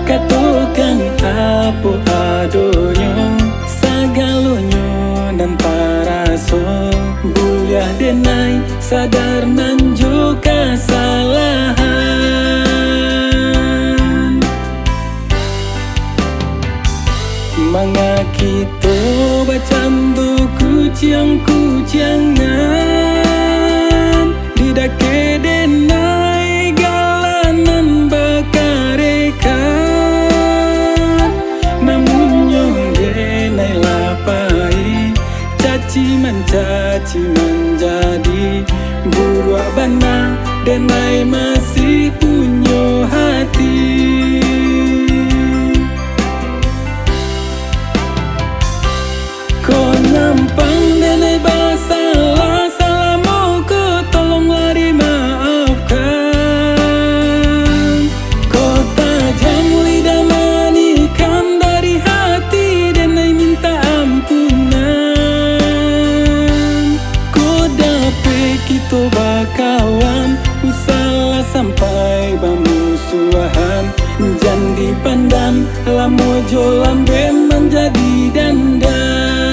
Katukan apo adonyo sagalonyo dan paraso buliah denai sadar nanjo kesalahan. Manga kito bacandu kuciang-kuciangan didake denai galanan bakarekan. Namun nyong denai lapai caci menjadi buruak bana denai masih punyo hati. Kau nampang denai basalah, salah mau kau tolonglah dimaafkan. Kau tajam lidah manikan dari hati denai minta ampunan. Kau dapet kita bakawan usalah sampai bamusuhan. Jangan dipandang lamo jo lambe menjadi dandan.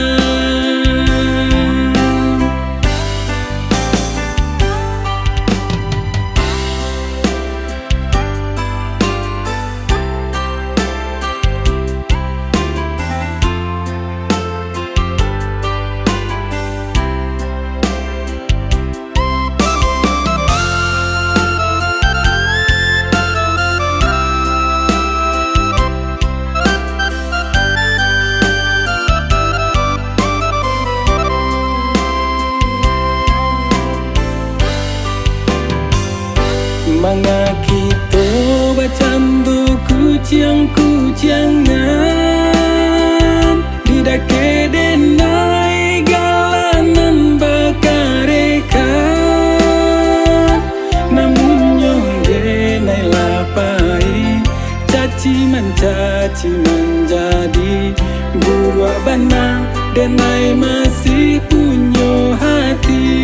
Manga kito bacandu kuciang-kuciangan didake denai galanan bakarekan. Namun nyong denai lapai caci menjadi buruak bana denai masih punyo hati.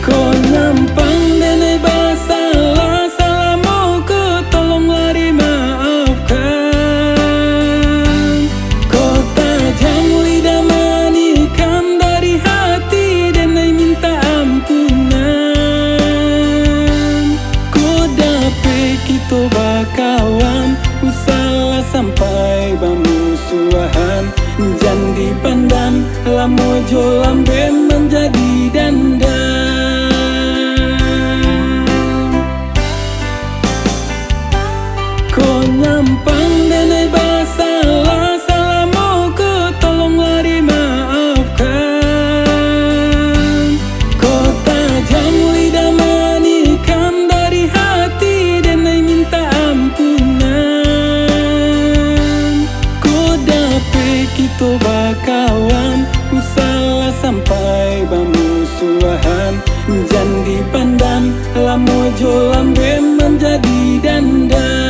Kau nampang denai basalah, salah mau kau tolonglah dimaafkan. Kau tajam lidah manikan dari hati denai minta ampunan. Kau dapet kita bakawan usalah sampai bamusuhan. Jangan dipandang lamo jo lambe menjadi dandan. Kau nyampang denai basalah, salah mau kau tolonglah dimaafkan. Kau tajam lidah manikan dari hati denai minta ampunan. Kau dapet kita bakawan usalah sampai bamusuhan. Jangan dipandang lamo jo lambe menjadi dandan.